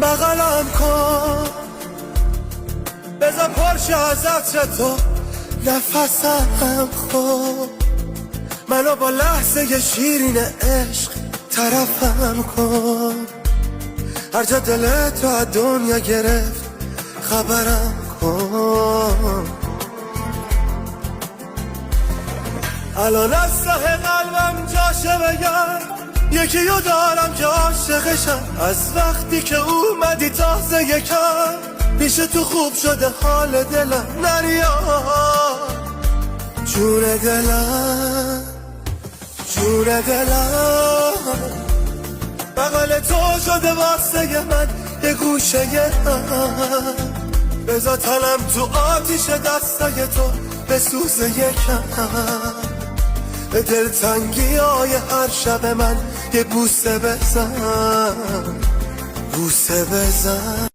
بغلم کن، بذار پرشه از عطر تو نفسم خود، منو با لحظه شیرین عشق طرفم کن. هر جا دلت تو از دنیا گرفت خبرم کن. الان از ته قلبم جاشه بگم، یکیو دارم که عاشقشم. از وقتی که اومدی تازه یکم پیش تو خوب شده حال دلم. نریا جون دلم، جون دلم، بغل تو شده واسه من یه گوشه هم. بذار تنم تو آتیش دستای تو بسوزه یکم. به دلتنگی های هر شب من یه بوسه بزن، بوسه بزن.